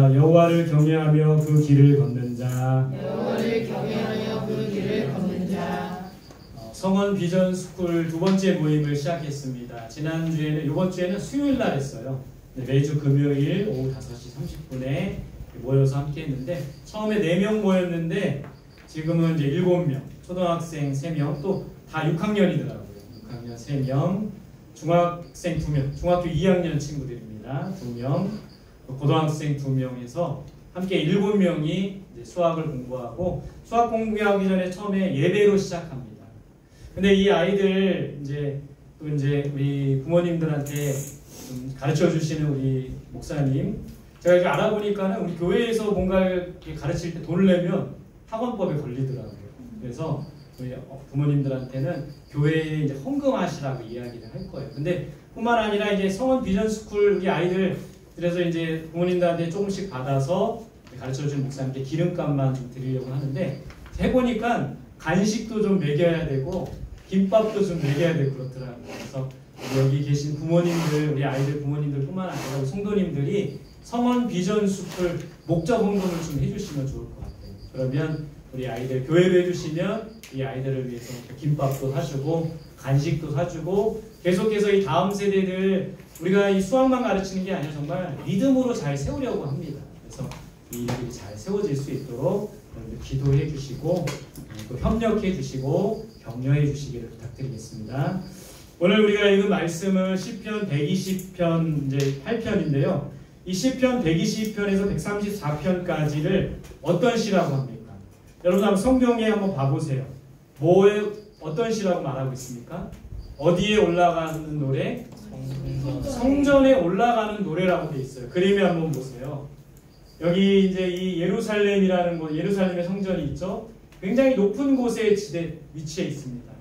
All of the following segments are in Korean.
여호와를 경외하며 그 길을 걷는 자. 성원 비전 스쿨 두 번째 모임을 시작했습니다. 지난주에는, 이번 주에는 수요일 날 했어요. 매주 금요일 오후 5시 30분에 모여서 함께 했는데, 처음에 4명 모였는데 지금은 이제 7명, 초등학생 3명, 또 다 6학년이더라고요. 6학년 3명, 중학생 2명, 중학교 2학년 친구들입니다. 2명, 고등학생 2명에서 함께 7명이 수학을 공부하고, 수학 공부하기 전에 처음에 예배로 시작합니다. 근데 이 아이들 또 우리 부모님들한테 좀 가르쳐 주시는 우리 목사님, 제가 이렇게 알아보니까는 우리 교회에서 뭔가를 가르칠 때 돈을 내면 학원법에 걸리더라고요. 그래서 우리 부모님들한테는 교회에 이제 헌금하시라고 이야기를 할 거예요. 근데 뿐만 아니라 이제 성원 비전 스쿨 우리 아이들, 그래서 이제 부모님들한테 조금씩 받아서 가르쳐 주는 목사님께 기름값만 좀 드리려고 하는데, 해보니까 간식도 좀 먹여야 되고 김밥도 좀 먹여야 되고 그렇더라고요. 그래서 여기 계신 부모님들, 우리 아이들 부모님들 뿐만 아니라 우리 성도님들이 성원 비전 스쿨 목적 헌금을 좀 해주시면 좋을 것 같아요. 그러면 우리 아이들 교회로 해주시면 이 아이들을 위해서 김밥도 사주고 간식도 사주고, 계속해서 이 다음 세대들, 우리가 이 수학만 가르치는 게 아니라 정말 믿음으로 잘 세우려고 합니다. 그래서 이 일들이 잘 세워질 수 있도록 기도해 주시고 또 협력해 주시고 격려해 주시기를 부탁드리겠습니다. 오늘 우리가 읽은 말씀은 시편 120편 이제 8편인데요. 이 시편 120편에서 134편까지를 어떤 시라고 합니까? 여러분 한번 성경에 한번 봐보세요. 어떤 시라고 말하고 있습니까? 어디에 올라가는 노래? 성전에 올라가는 노래라고 돼 있어요. 그림에 한번 보세요. 여기 이제 이 예루살렘이라는 곳, 예루살렘의 성전이 있죠. 굉장히 높은 곳에 위치해 있습니다.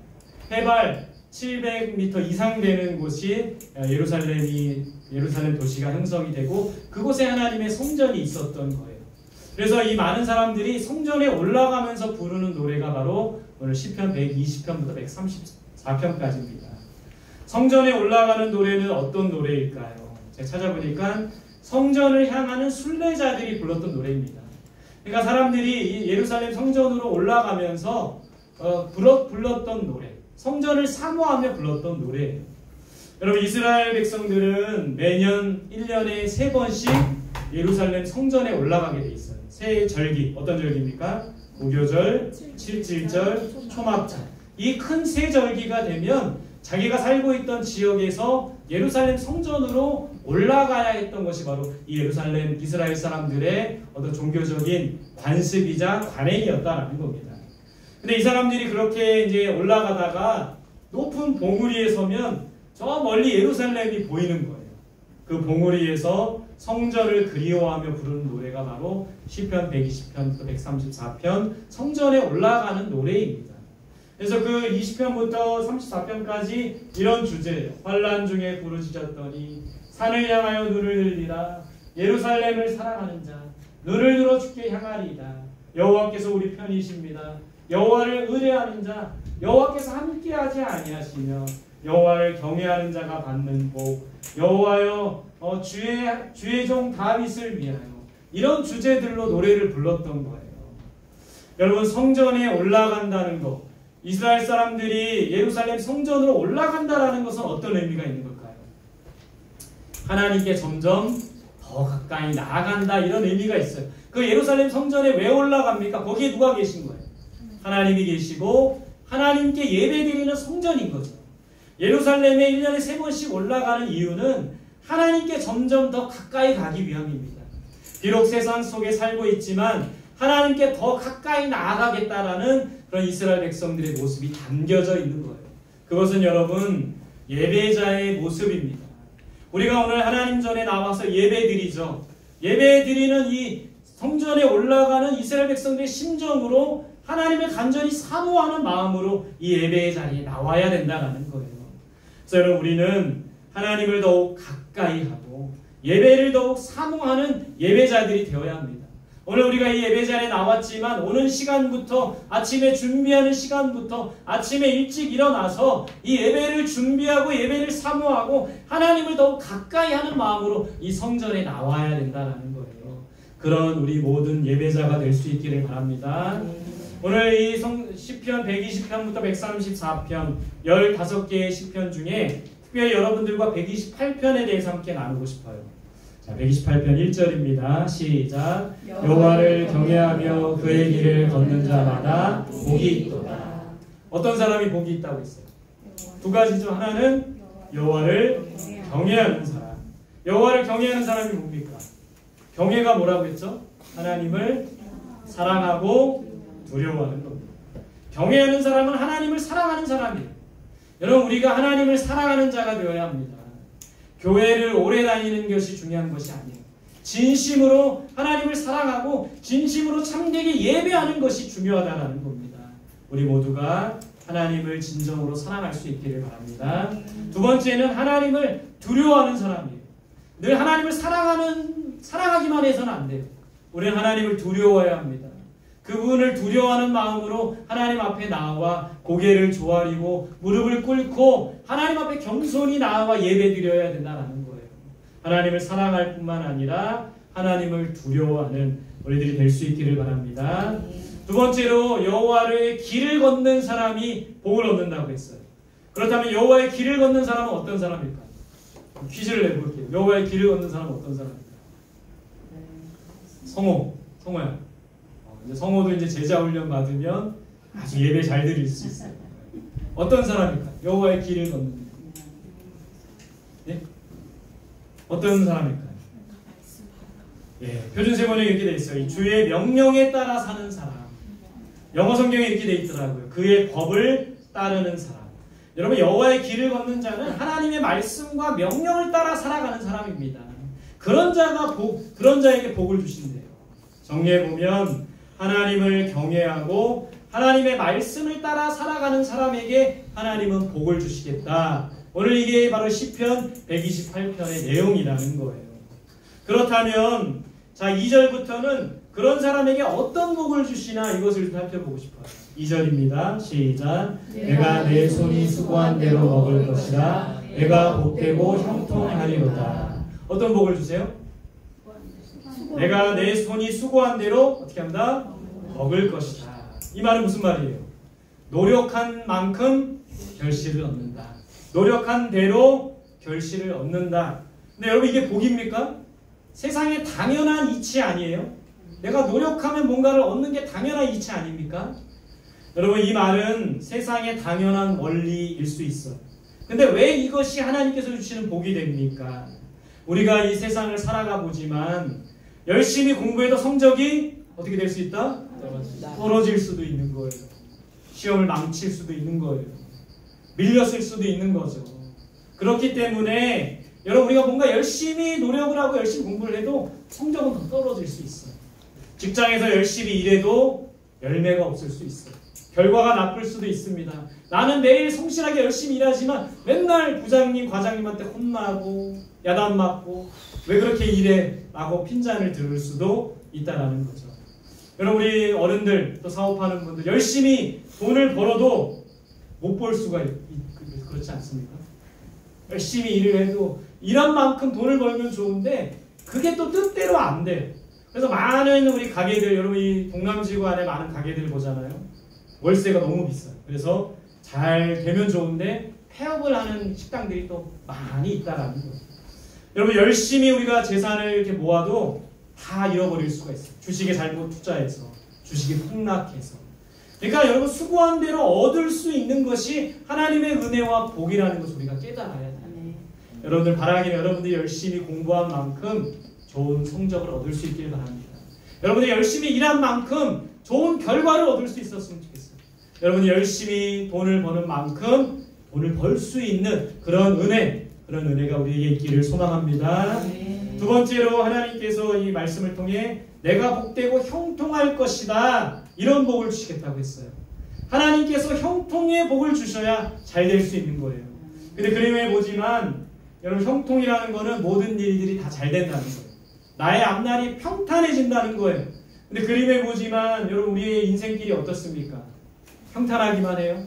해발 700m 이상 되는 곳이 예루살렘 도시가 형성이 되고, 그곳에 하나님의 성전이 있었던 거예요. 그래서 이 많은 사람들이 성전에 올라가면서 부르는 노래가 바로 오늘 시편 120편부터 134편까지입니다. 성전에 올라가는 노래는 어떤 노래일까요? 제가 찾아보니까 성전을 향하는 순례자들이 불렀던 노래입니다. 그러니까 사람들이 이 예루살렘 성전으로 올라가면서 불렀던 노래, 성전을 사모하며 불렀던 노래예요. 여러분, 이스라엘 백성들은 매년 1년에 3번씩 예루살렘 성전에 올라가게 돼 있어요. 세 절기, 어떤 절기입니까? 무교절, 칠칠절, 초막절. 이 큰 세 절기가 되면 자기가 살고 있던 지역에서 예루살렘 성전으로 올라가야 했던 것이 바로 이 예루살렘 이스라엘 사람들의 어떤 종교적인 관습이자 관행이었다라는 겁니다. 근데 이 사람들이 그렇게 이제 올라가다가 높은 봉우리에 서면 저 멀리 예루살렘이 보이는 거예요. 그 봉우리에서 성전을 그리워하며 부르는 노래가 바로 시편 120편부터 134편 성전에 올라가는 노래입니다. 그래서 그 20편부터 34편까지 이런 주제예요. 환난 중에 부르짖었더니 산을 향하여 눈을 들리라. 예루살렘을 사랑하는 자 눈을 들어 주께 향하리이다. 여호와께서 우리 편이십니다. 여호와를 의뢰하는 자 여호와께서 함께하지 아니하시며 여호와를 경외하는 자가 받는 복. 여호와여 주의 종 다윗을 위하여. 이런 주제들로 노래를 불렀던 거예요. 여러분, 성전에 올라간다는 것, 이스라엘 사람들이 예루살렘 성전으로 올라간다라는 것은 어떤 의미가 있는 걸까요? 하나님께 점점 더 가까이 나아간다, 이런 의미가 있어요. 그 예루살렘 성전에 왜 올라갑니까? 거기에 누가 계신 거예요? 하나님이 계시고 하나님께 예배드리는 성전인 거죠. 예루살렘에 1년에 3번씩 올라가는 이유는 하나님께 점점 더 가까이 가기 위함입니다. 비록 세상 속에 살고 있지만 하나님께 더 가까이 나아가겠다라는 그런 이스라엘 백성들의 모습이 담겨져 있는 거예요. 그것은 여러분 예배자의 모습입니다. 우리가 오늘 하나님 전에 나와서 예배드리죠. 예배드리는 이 성전에 올라가는 이스라엘 백성들의 심정으로 하나님을 간절히 사모하는 마음으로 이 예배의 자리에 나와야 된다는 거예요. 그래서 여러분, 우리는 하나님을 더욱 가까이 하고 예배를 더욱 사모하는 예배자들이 되어야 합니다. 오늘 우리가 이 예배 자리에 나왔지만 오는 시간부터, 아침에 준비하는 시간부터 아침에 일찍 일어나서 이 예배를 준비하고 예배를 사모하고 하나님을 더욱 가까이 하는 마음으로 이 성전에 나와야 된다는 거예요. 그런 우리 모든 예배자가 될 수 있기를 바랍니다. 오늘 이 시편 120편부터 134편 15개의 시편 중에 특별히 여러분들과 128편에 대해서 함께 나누고 싶어요. 자, 128편 1절입니다. 시작. 여호와를 경외하며 그의 길을 걷는 자마다 복이 있도다. 어떤 사람이 복이 있다고 했어요? 두 가지죠. 하나는 여호와를 경외하는 사람. 여호와를 경외하는 사람이 뭡니까? 경외가 뭐라고 했죠? 하나님을 사랑하고 두려워하는 겁니다. 경외하는 사람은 하나님을 사랑하는 사람이에요. 여러분, 우리가 하나님을 사랑하는 자가 되어야 합니다. 교회를 오래 다니는 것이 중요한 것이 아니에요. 진심으로 하나님을 사랑하고 진심으로 참되게 예배하는 것이 중요하다는 겁니다. 우리 모두가 하나님을 진정으로 사랑할 수 있기를 바랍니다. 두 번째는 하나님을 두려워하는 사람이에요. 늘 하나님을 사랑하기만 해서는 안 돼요. 우리는 하나님을 두려워해야 합니다. 그분을 두려워하는 마음으로 하나님 앞에 나와 고개를 조아리고 무릎을 꿇고 하나님 앞에 겸손히 나와 예배드려야 된다는 거예요. 하나님을 사랑할 뿐만 아니라 하나님을 두려워하는 우리들이 될 수 있기를 바랍니다. 두 번째로 여호와의 길을 걷는 사람이 복을 얻는다고 했어요. 그렇다면 여호와의 길을 걷는 사람은 어떤 사람일까요? 퀴즈를 내볼게요. 여호와의 길을 걷는 사람은 어떤 사람일까요? 성호야. 성호도 이제 제자 훈련 받으면 아주 예배 잘 드릴 수 있어요. 어떤 사람일까? 여호와의 길을 걷는. 예? 어떤 사람일까요? 예, 표준세번에 이렇게 돼 있어요. 주의 명령에 따라 사는 사람. 영어 성경에 이렇게 돼 있더라고요. 그의 법을 따르는 사람. 여러분, 여호와의 길을 걷는 자는 하나님의 말씀과 명령을 따라 살아가는 사람입니다. 그런 자에게 복을 주신대요. 정리해 보면 하나님을 경외하고 하나님의 말씀을 따라 살아가는 사람에게 하나님은 복을 주시겠다. 오늘 이게 바로 시편 128편의 내용이라는 거예요. 그렇다면 자, 2절부터는 그런 사람에게 어떤 복을 주시나 이것을 살펴보고 싶어요. 2절입니다. 시작. 내가 내 손이 수고한 대로 먹을 것이라. 내가 복되고 형통하리로다. 어떤 복을 주세요? 내가 내 손이 수고한 대로 어떻게 한다? 먹을 것이다. 이 말은 무슨 말이에요? 노력한 만큼 결실을 얻는다. 노력한 대로 결실을 얻는다. 근데 여러분, 이게 복입니까? 세상에 당연한 이치 아니에요? 내가 노력하면 뭔가를 얻는 게 당연한 이치 아닙니까? 여러분, 이 말은 세상에 당연한 원리일 수 있어요. 근데 왜 이것이 하나님께서 주시는 복이 됩니까? 우리가 이 세상을 살아가 보지만 열심히 공부해도 성적이 어떻게 될 수 있다? 떨어질 수도 있는 거예요. 시험을 망칠 수도 있는 거예요. 밀렸을 수도 있는 거죠. 그렇기 때문에 여러분, 우리가 뭔가 열심히 노력을 하고 열심히 공부를 해도 성적은 더 떨어질 수 있어요. 직장에서 열심히 일해도 열매가 없을 수 있어요. 결과가 나쁠 수도 있습니다. 나는 매일 성실하게 열심히 일하지만 맨날 부장님, 과장님한테 혼나고 야단 맞고 왜 그렇게 일해? 라고 핀잔을 들을 수도 있다는 거죠. 여러분, 우리 어른들 또 사업하는 분들 열심히 돈을 벌어도 못 벌 수가 그렇지 않습니까? 열심히 일을 해도 일한 만큼 돈을 벌면 좋은데 그게 또 뜻대로 안 돼. 그래서 많은 우리 가게들, 여러분 이 동남지구 안에 많은 가게들 보잖아요. 월세가 너무 비싸요. 그래서 잘 되면 좋은데 폐업을 하는 식당들이 또 많이 있다라는 거예요. 여러분, 열심히 우리가 재산을 이렇게 모아도 다 잃어버릴 수가 있어요. 주식에 잘못 투자해서, 주식이 폭락해서. 그러니까 여러분, 수고한 대로 얻을 수 있는 것이 하나님의 은혜와 복이라는 것을 우리가 깨달아야 돼요. 여러분들 바라기는 여러분들이 열심히 공부한 만큼 좋은 성적을 얻을 수 있기를 바랍니다. 여러분들이 열심히 일한 만큼 좋은 결과를 얻을 수 있었으면 좋겠어요. 여러분이 열심히 돈을 버는 만큼 돈을 벌 수 있는 그런 은혜가 우리에게 있기를 소망합니다. 두 번째로 하나님께서 이 말씀을 통해 내가 복되고 형통할 것이다, 이런 복을 주시겠다고 했어요. 하나님께서 형통의 복을 주셔야 잘 될 수 있는 거예요. 근데 그림에 보지만 여러분, 형통이라는 거는 모든 일들이 다 잘 된다는 거예요. 나의 앞날이 평탄해진다는 거예요. 근데 그림에 보지만 여러분, 우리의 인생길이 어떻습니까? 평탄하기만 해요?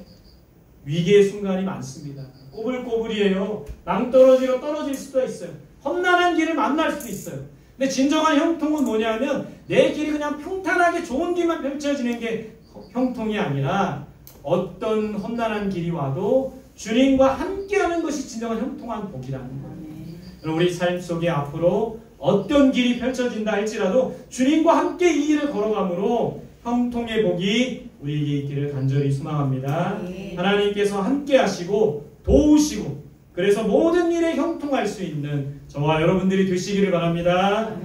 위기의 순간이 많습니다. 꼬불꼬불이에요. 낭떠러지로 떨어질 수도 있어요. 험난한 길을 만날 수도 있어요. 근데 진정한 형통은 뭐냐면 내 길이 그냥 평탄하게 좋은 길만 펼쳐지는 게 형통이 아니라 어떤 험난한 길이 와도 주님과 함께하는 것이 진정한 형통한 복이라는 거예요. 우리 삶 속에 앞으로 어떤 길이 펼쳐진다 할지라도 주님과 함께 이 길을 걸어감으로 형통의 복이 우리에게 있기를 간절히 소망합니다. 하나님께서 함께 하시고 도우시고 그래서 모든 일에 형통할 수 있는 저와 여러분들이 되시기를 바랍니다.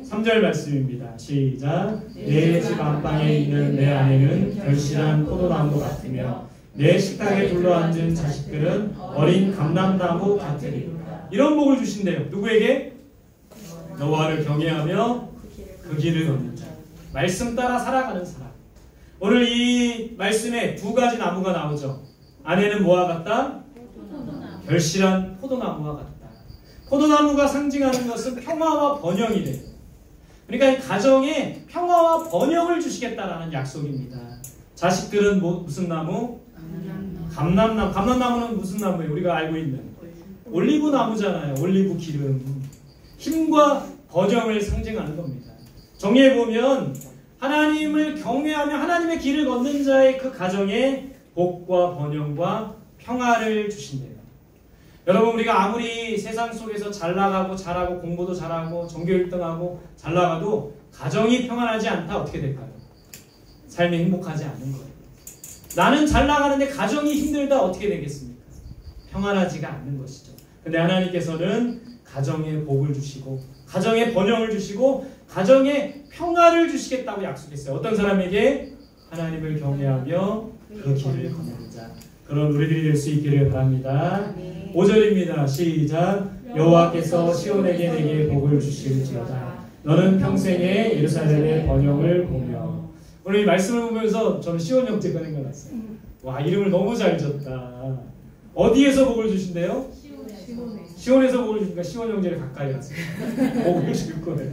3절 말씀입니다. 시작. 내 집 안방에 있는 내 아내는 결실한 포도나무 같으며 내 식탁에 둘러앉은 자식들은 어린 감람나무 같으리. 이런 복을 주신대요. 누구에게? 여호와를 경외하며 그 길을 걷는 자. 말씀 따라 살아가는 사람. 오늘 이 말씀에 두 가지 나무가 나오죠. 아내는 뭐와 같다? 결실한 포도나무와 같다. 포도나무가 상징하는 것은 평화와 번영이래요. 그러니까 이 가정에 평화와 번영을 주시겠다라는 약속입니다. 자식들은 무슨 나무? 감람나무. 감람나무는 무슨 나무예요? 우리가 알고 있는 올리브 나무잖아요. 올리브 기름. 힘과 번영을 상징하는 겁니다. 정리해보면 하나님을 경외하며 하나님의 길을 걷는 자의 그 가정에 복과 번영과 평화를 주신대요. 여러분 우리가 아무리 세상 속에서 잘 나가고 잘하고 공부도 잘하고 전교 1등하고 잘 나가도 가정이 평안하지 않다 어떻게 될까요? 삶이 행복하지 않은 거예요. 나는 잘 나가는데 가정이 힘들다 어떻게 되겠습니까? 평안하지가 않는 것이죠. 근데 하나님께서는 가정에 복을 주시고 가정에 번영을 주시고 가정에 평화를 주시겠다고 약속했어요. 어떤 사람에게? 하나님을 경외하며 그 길을 걷는 자. 그런 우리들이 될 수 있기를 바랍니다. 5절입니다. 시작. 여호와께서 시온에게 내게 복을 주실지어다. 너는 평생에 예루살렘의 번영을 보며. 오늘 이 말씀을 보면서 저는 시온 형제가 생각났어요. 와, 이름을 너무 잘 졌다. 어디에서 복을 주신대요? 시온에서 복을 주니까 시온 형제를 가까이 갔어요. 복을 줄 거예요.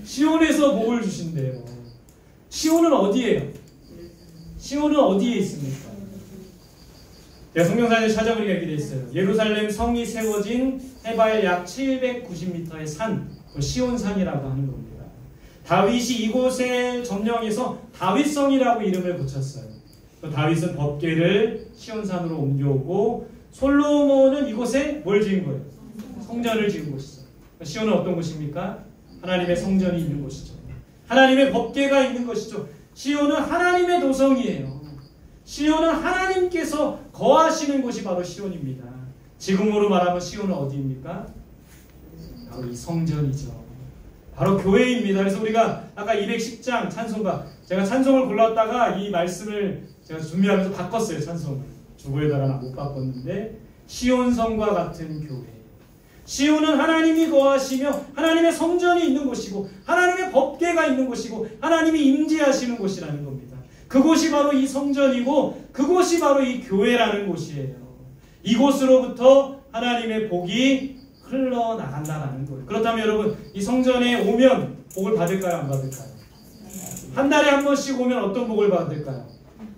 시온에서 복을 주신대요. 시온은 어디예요? 시온은 어디에 있습니까? 제가 성경사를 찾아보니까 이렇게 되어 있어요. 예루살렘 성이 세워진 해발 약 790m의 산, 시온산이라고 하는 겁니다. 다윗이 이곳에 점령해서 다윗성이라고 이름을 붙였어요. 다윗은 법궤를 시온산으로 옮겨오고 솔로몬은 이곳에 뭘 지은 거예요? 성전을 지은 곳이죠. 시온은 어떤 곳입니까? 하나님의 성전이 있는 곳이죠. 하나님의 법궤가 있는 것이죠. 시온은 하나님의 도성이에요. 시온은 하나님께서 거하시는 곳이 바로 시온입니다. 지금으로 말하면 시온은 어디입니까? 바로 이 성전이죠. 바로 교회입니다. 그래서 우리가 아까 210장 찬송가, 제가 찬송을 골랐다가 이 말씀을 제가 준비하면서 바꿨어요. 찬송을. 주보에다가 못 바꿨는데 시온성과 같은 교회. 시온은 하나님이 거하시며 하나님의 성전이 있는 곳이고 하나님의 법궤가 있는 곳이고 하나님이 임재하시는 곳이라는 겁니다. 그곳이 바로 이 성전이고 그곳이 바로 이 교회라는 곳이에요. 이곳으로부터 하나님의 복이 흘러나간다는 거예요. 그렇다면 여러분 이 성전에 오면 복을 받을까요? 안 받을까요? 한 달에 한 번씩 오면 어떤 복을 받을까요?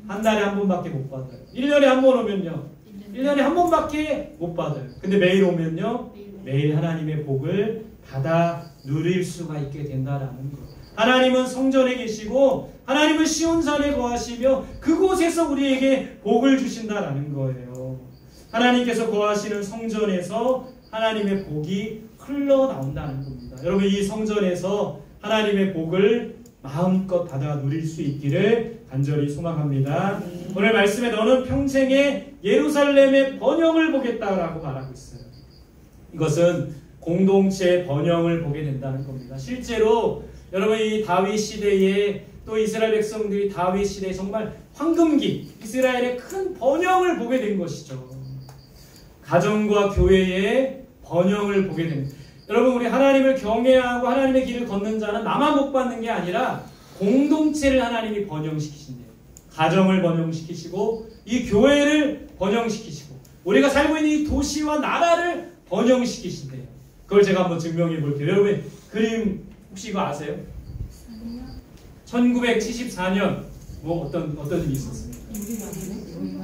한 달에 한 번밖에 못 받아요. 1년에 한 번 오면요. 1년에 한 번밖에 못 받아요. 근데 매일 오면요. 매일 하나님의 복을 받아 누릴 수가 있게 된다라는 거예요. 하나님은 성전에 계시고 하나님은 시온산에 거하시며 그곳에서 우리에게 복을 주신다라는 거예요. 하나님께서 거하시는 성전에서 하나님의 복이 흘러나온다는 겁니다. 여러분 이 성전에서 하나님의 복을 마음껏 받아 누릴 수 있기를 간절히 소망합니다. 오늘 말씀에 너는 평생에 예루살렘의 번영을 보겠다라고 말하고 있어요. 이것은 공동체의 번영을 보게 된다는 겁니다. 실제로 여러분 이 다윗 시대에 또 이스라엘 백성들이 다윗 시대에 정말 황금기 이스라엘의 큰 번영을 보게 된 것이죠. 가정과 교회의 번영을 보게 됩니다. 여러분 우리 하나님을 경외하고 하나님의 길을 걷는 자는 나만 복 받는 게 아니라 공동체를 하나님이 번영시키신대요. 가정을 번영시키시고 이 교회를 번영시키시고 우리가 살고 있는 이 도시와 나라를 번영시키신대요. 그걸 제가 한번 증명해 볼게요. 여러분 그림 혹시 이거 아세요? 1974년 뭐 어떤 일이 있었어요?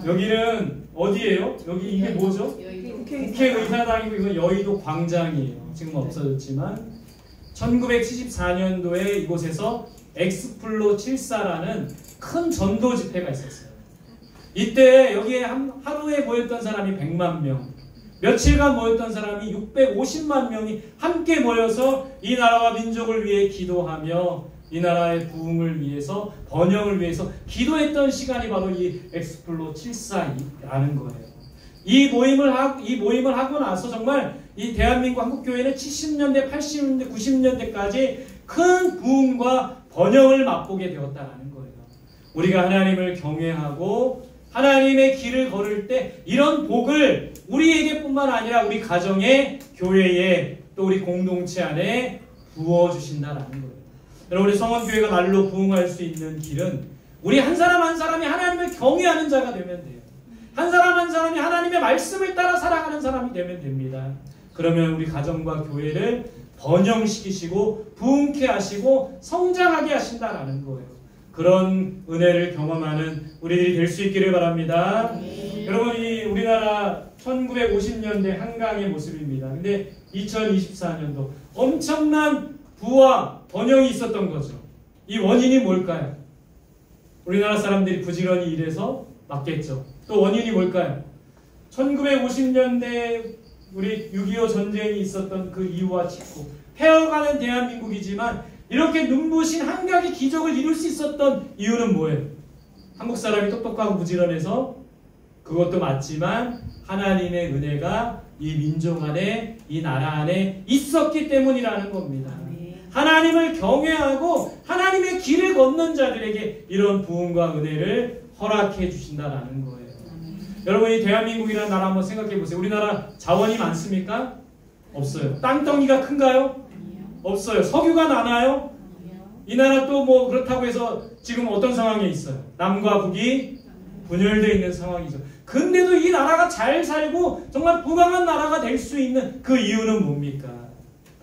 여기는 어디예요? 여기 이게 뭐죠? 국회의사당이고 이건 여의도 광장이에요. 지금 없어졌지만 1974년도에 이곳에서 엑스플로 74라는 큰 전도 집회가 있었어요. 이때 여기에 하루에 모였던 사람이 100만 명, 며칠간 모였던 사람이 650만 명이 함께 모여서 이 나라와 민족을 위해 기도하며 이 나라의 부흥을 위해서, 번영을 위해서 기도했던 시간이 바로 이 엑스플로 74라는 거예요. 이 모임을 하고 나서 정말 이 대한민국 한국교회는 70년대, 80년대, 90년대까지 큰 부흥과 번영을 맛보게 되었다는 거예요. 우리가 하나님을 경외하고 하나님의 길을 걸을 때 이런 복을 우리에게뿐만 아니라 우리 가정에, 교회에, 또 우리 공동체 안에 부어주신다라는 거예요. 여러분, 우리 성원교회가 날로 부흥할 수 있는 길은 우리 한 사람 한 사람이 하나님을 경외하는 자가 되면 돼요. 한 사람 한 사람이 하나님의 말씀을 따라 살아가는 사람이 되면 됩니다. 그러면 우리 가정과 교회를 번영시키시고 부흥케 하시고 성장하게 하신다라는 거예요. 그런 은혜를 경험하는 우리들이 될 수 있기를 바랍니다. 여러분, 이 우리나라 1950년대 한강의 모습입니다. 근데 2024년도 엄청난 부와 번영이 있었던 거죠. 이 원인이 뭘까요? 우리나라 사람들이 부지런히 일해서 맞겠죠. 또 원인이 뭘까요? 1950년대 우리 6.25 전쟁이 있었던 그 이후와 직후 패어가는 대한민국이지만 이렇게 눈부신 한강의 기적을 이룰 수 있었던 이유는 뭐예요? 한국 사람이 똑똑하고 부지런해서 그것도 맞지만 하나님의 은혜가 이 민족 안에, 이 나라 안에 있었기 때문이라는 겁니다. 하나님을 경외하고 하나님의 길을 걷는 자들에게 이런 부흥과 은혜를 허락해 주신다라는 거예요. 여러분, 이 대한민국이라는 나라 한번 생각해 보세요. 우리나라 자원이 많습니까? 없어요. 땅덩이가 큰가요? 없어요. 석유가 나나요? 이 나라 또 뭐 그렇다고 해서 지금 어떤 상황에 있어요? 남과 북이 분열되어 있는 상황이죠. 근데도 이 나라가 잘 살고 정말 부강한 나라가 될 수 있는 그 이유는 뭡니까?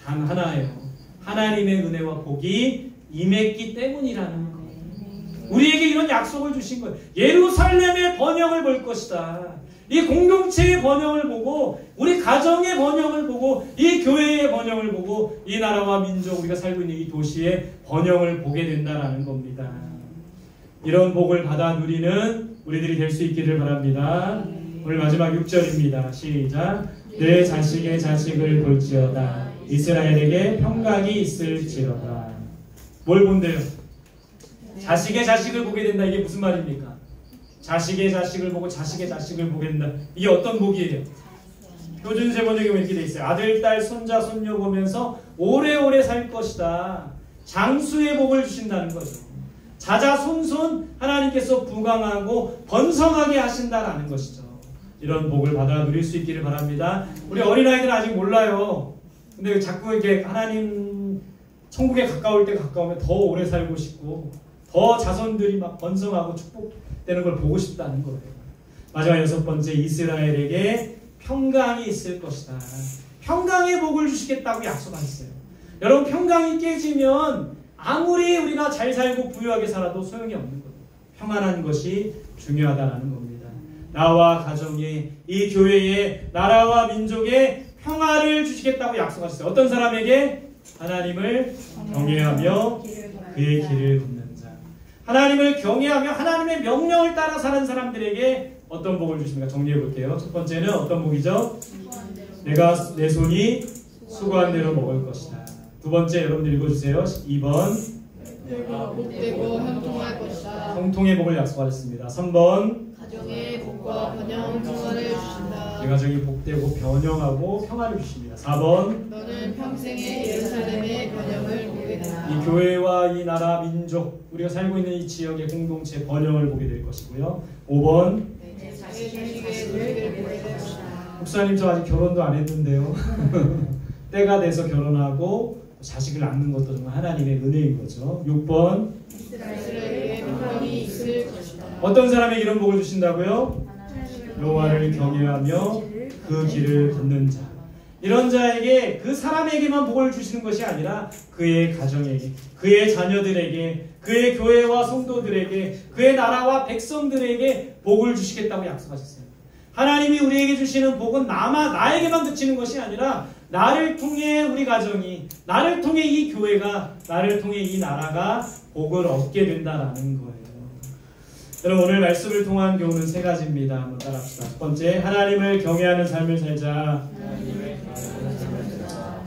단 하나예요. 하나님의 은혜와 복이 임했기 때문이라는 거예요. 우리에게 이런 약속을 주신 거예요. 예루살렘의 번영을 볼 것이다. 이 공동체의 번영을 보고, 우리 가정의 번영을 보고, 이 교회의 번영을 보고, 이 나라와 민족, 우리가 살고 있는 이 도시의 번영을 보게 된다는 겁니다. 이런 복을 받아 누리는 우리들이 될 수 있기를 바랍니다. 오늘 마지막 6절입니다. 시작. 내 자식의 자식을 볼지어다. 이스라엘에게 평강이 있을지어다. 뭘 본대요? 자식의 자식을 보게 된다. 이게 무슨 말입니까? 자식의 자식을 보고 자식의 자식을 보게 된다. 이게 어떤 복이에요? 표준세 번역에 이렇게 돼 있어요. 아들, 딸, 손자, 손녀 보면서 오래오래 살 것이다. 장수의 복을 주신다는 거죠. 자자손손 하나님께서 부강하고 번성하게 하신다라는 것이죠. 이런 복을 받아 누릴 수 있기를 바랍니다. 우리 어린아이들은 아직 몰라요. 근데 자꾸 이렇게 하나님 천국에 가까울 때 가까우면 더 오래 살고 싶고 더 자손들이 막 번성하고 축복되는 걸 보고 싶다는 거예요. 마지막 6번째, 이스라엘에게 평강이 있을 것이다. 평강의 복을 주시겠다고 약속하셨어요. 여러분, 평강이 깨지면 아무리 우리가 잘 살고 부유하게 살아도 소용이 없는 거예요. 평안한 것이 중요하다는 겁니다. 나와 가정에, 이 교회에, 나라와 민족에 평화를 주시겠다고 약속하셨어요. 어떤 사람에게? 하나님을 경외하며 그의 길을 걷는 자. 하나님을 경외하며 하나님의 명령을 따라 사는 사람들에게 어떤 복을 주십니까? 정리해 볼게요. 첫 번째는 어떤 복이죠? 내가 내 손이 수고한 대로 먹을 것이다. 두 번째, 여러분들 읽어주세요. 2번. 내가 복되고 형통할 것이다. 형통의 복을 약속하셨습니다. 3번. 가정의 복과 번영 평화를 주신다. 내 가정이 복되고 변형하고 평화를 주십니다. 4번. 너는 평생의 예루살렘의 번영을 보게 되라. 이 교회와 이 나라, 민족, 우리가 살고 있는 이 지역의 공동체 번영을 보게 될 것이고요. 5번. 내 자식의 자식을 보게 될 것이다. 목사님, 저 아직 결혼도 안 했는데요. 때가 돼서 결혼하고 자식을 낳는 것도 정말 하나님의 은혜인 거죠. 6번. 이스라엘에게 평강이 있을 것이다. 어떤 사람에게 이런 복을 주신다고요? 여호와를 경외하며 그 길을 걷는 자. 이런 자에게, 그 사람에게만 복을 주시는 것이 아니라 그의 가정에게, 그의 자녀들에게, 그의 교회와 성도들에게, 그의 나라와 백성들에게 복을 주시겠다고 약속하셨어요. 하나님이 우리에게 주시는 복은 나에게만 그치는 것이 아니라 나를 통해 우리 가정이, 나를 통해 이 교회가, 나를 통해 이 나라가 복을 얻게 된다라는 거예요. 여러분, 오늘 말씀을 통한 교훈은 세 가지입니다. 한번 따라합시다. 첫 번째, 하나님을 경외하는 삶을 살자.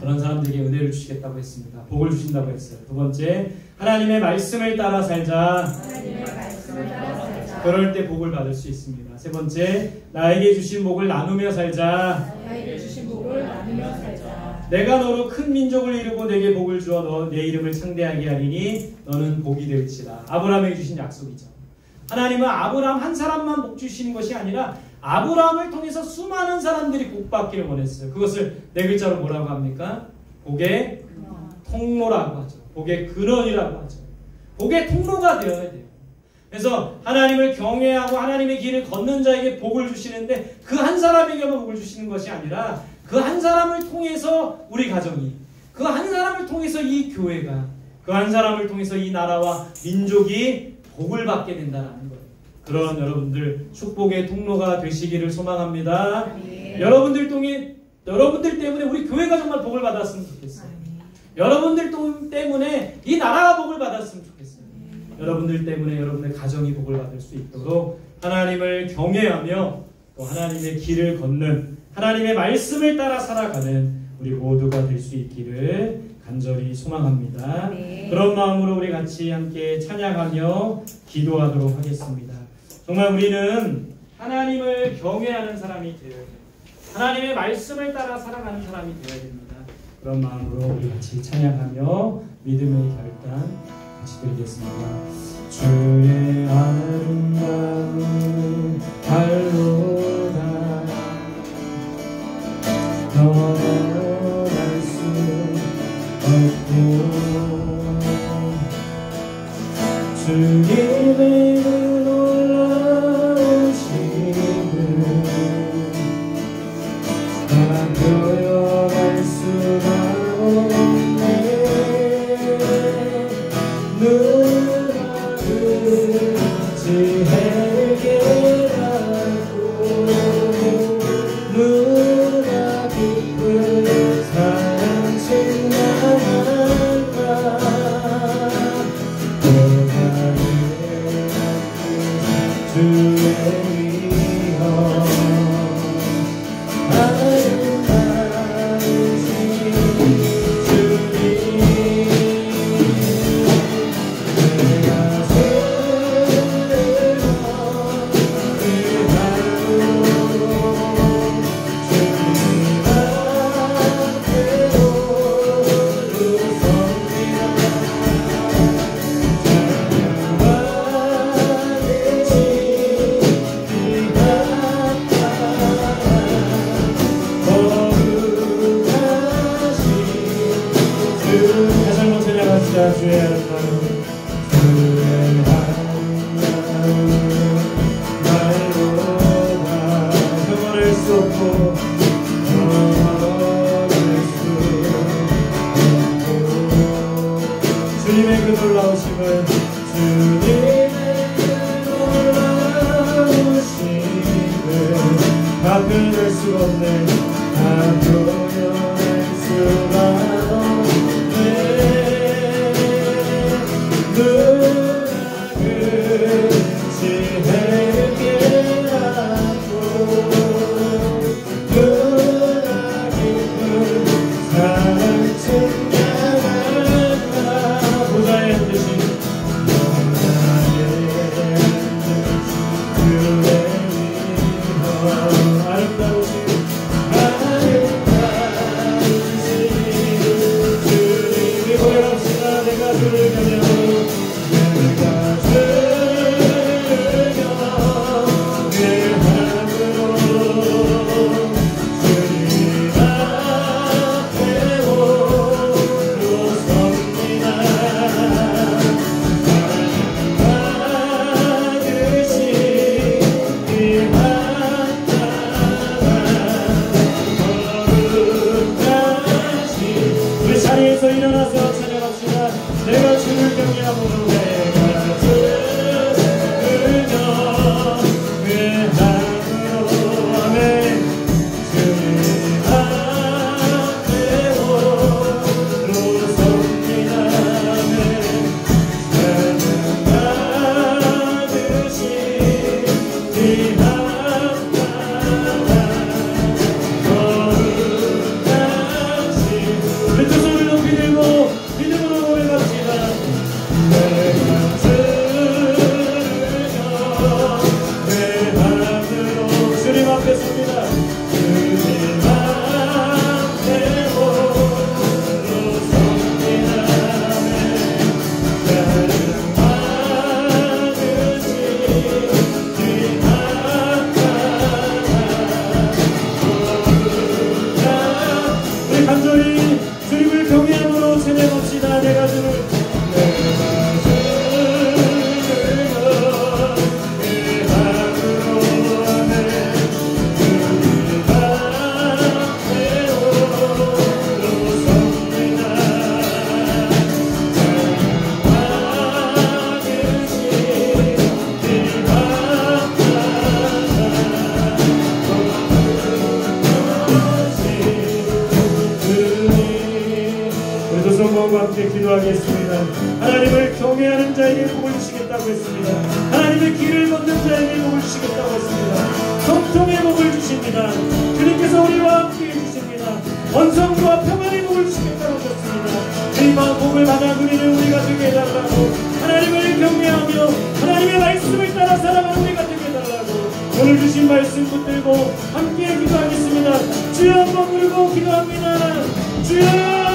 그런 사람들에게 은혜를 주시겠다고 했습니다. 복을 주신다고 했어요. 두 번째, 하나님의 말씀을 따라 살자. 그럴 때 복을 받을 수 있습니다. 세 번째, 나에게 주신 복을 나누며 살자. 내가 너로 큰 민족을 이루고 내게 복을 주어 너 내 이름을 창대하게 하리니 너는 복이 될지라. 아브라함에게 주신 약속이죠. 하나님은 아브라함 한 사람만 복 주시는 것이 아니라 아브라함을 통해서 수많은 사람들이 복 받기를 원했어요. 그것을 네 글자로 뭐라고 합니까? 복의 통로라고 하죠. 복의 근원이라고 하죠. 복의 통로가 되어야 돼요. 그래서 하나님을 경외하고 하나님의 길을 걷는 자에게 복을 주시는데 그 한 사람에게만 복을 주시는 것이 아니라 그 한 사람을 통해서 우리 가정이, 그 한 사람을 통해서 이 교회가, 그 한 사람을 통해서 이 나라와 민족이 복을 받게 된다는 거예요. 그런 여러분들 축복의 통로가 되시기를 소망합니다. 여러분들 때문에 우리 교회가 정말 복을 받았으면 좋겠어요. 여러분들 때문에 이 나라가 복을 받았으면 좋겠어요. 여러분들 때문에 여러분의 가정이 복을 받을 수 있도록 하나님을 경외하며 또 하나님의 길을 걷는, 하나님의 말씀을 따라 살아가는 우리 모두가 될 수 있기를 간절히 소망합니다. 그런 마음으로 우리 같이 함께 찬양하며 기도하도록 하겠습니다. 정말 우리는 하나님을 경외하는 사람이 되어야 돼요. 하나님의 말씀을 따라 살아가는 사람이 되어야 됩니다. 그런 마음으로 우리 같이 찬양하며 믿음의 결단 같이 드리겠습니다. 주의 아름다운 발로다 넘어갈 수 없고 주님의 놀라우심을 다 표현할 수가 없네. 누가 그지 해결하고 누가 깊은 사랑 증명할까. 주의 위엄 아름다우신 주님, 내가 새로운 그 하루 주님 앞에 주의 아름다운 말로가 영원할 수 없고 영원할 수 없고 주님의 그 놀라우심을 주님의 그 놀라우심을 다 표현할 수가 없네. 다 표현할 수가 없네. 누가 그지 해결하고 누가 깊은 사랑 증명할까. 보좌에 앉으신 그의 위엄 아름다우신 주님이 고백합시다. 내가 주를 경외하고 하나님을 경외하는 자에게 복을 주시겠다고 했습니다. 하나님의 길을 걷는 자에게 복을 주시겠다고 했습니다. 성통의 복을 주십니다. 주님께서 우리와 함께 해주십니다. 번성과 평안의 복을 주시겠다고 하셨습니다. 주님과 복을 받아 누리는 우리가 되게 해달라고, 하나님을 경외하며 하나님의 말씀을 따라 살아가는 우리가 되게 해달라고 오늘 주신 말씀 붙들고 함께 기도하겠습니다. 주여 한번 부르고 기도합니다. 주여.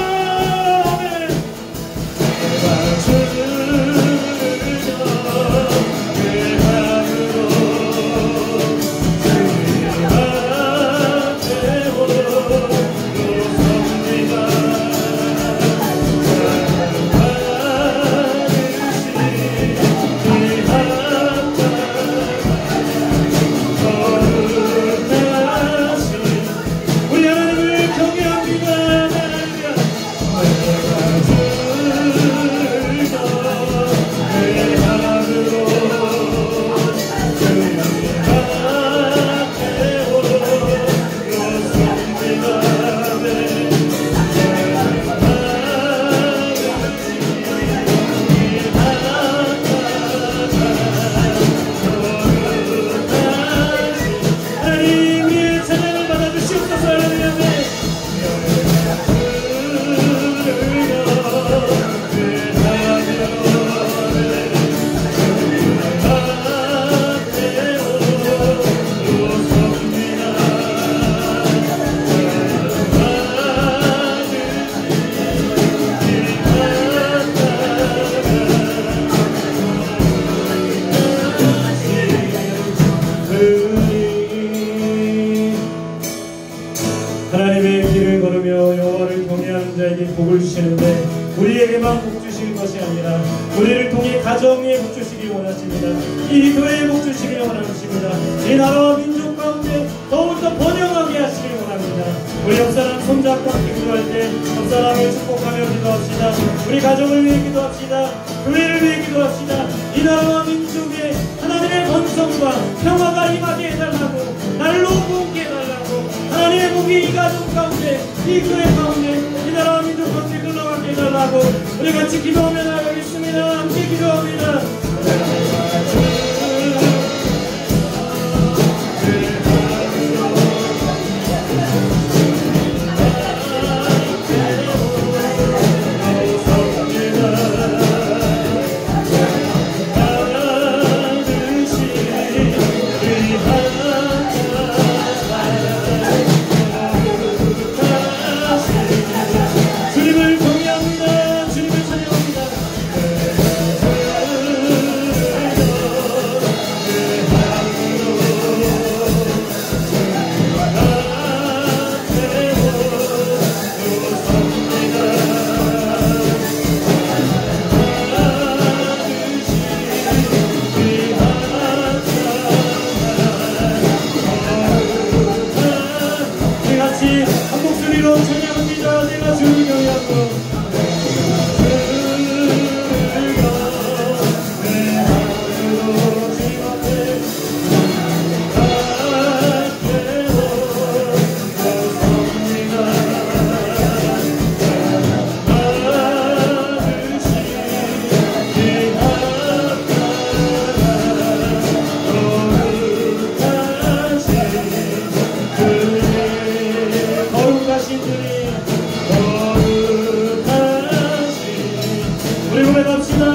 하나님의 길을 걸으며 여호와를 경외하는 자에게 복을 주시는데 우리에게만 복 주시는 것이 아니라 우리를 통해 가정에 복 주시길 원하십니다. 이 교회에 복 주시길 원하십니다. 이 나라와 민족 가운데 더욱더 번영하게 하시길 원합니다. 우리 옆사람 손잡고 기도할 때 옆사람을 축복하며 기도합시다. 우리 가정을 위해 기도합시다. 교회를 위해 기도합시다. 이 나라와 민족에 하나님의 번성과 평화가 임하게 해달라고, 날로 복게 해달라고, 하나님의 복이 이 가정 가운데, 이 교회 가운데, 이 나라와 민족 가운데 흘러가게 해달라고 우리 같이 기도하며 나가겠습니다. 함께 기도합니다.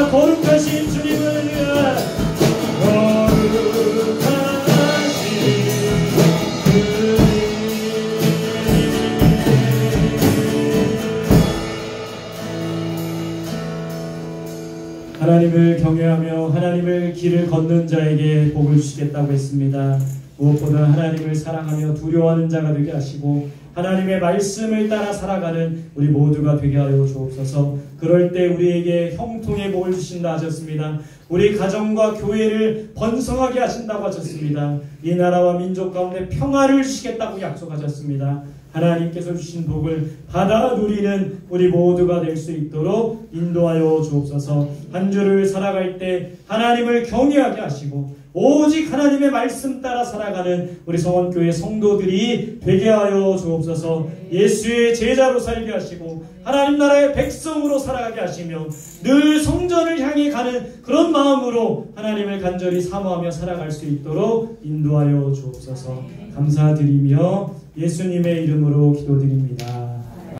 거룩하신 주님을 위하여 하나님을 경외하며 하나님의 길을 걷는 자에게 복을 주시겠다고 했습니다. 무엇보다 하나님을 사랑하며 두려워하는 자가 되게 하시고 하나님의 말씀을 따라 살아가는 우리 모두가 되게 하여 주옵소서. 그럴 때 우리에게 형통의 복을 주신다 하셨습니다. 우리 가정과 교회를 번성하게 하신다고 하셨습니다. 이 나라와 민족 가운데 평화를 주시겠다고 약속하셨습니다. 하나님께서 주신 복을 받아 누리는 우리 모두가 될 수 있도록 인도하여 주옵소서. 한 주를 살아갈 때 하나님을 경외하게 하시고 오직 하나님의 말씀 따라 살아가는 우리 성원교회 성도들이 되게 하여 주옵소서. 예수의 제자로 살게 하시고 하나님 나라의 백성으로 살아가게 하시며 늘 성전을 향해 가는 그런 마음으로 하나님을 간절히 사모하며 살아갈 수 있도록 인도하여 주옵소서. 감사드리며 예수님의 이름으로 기도드립니다.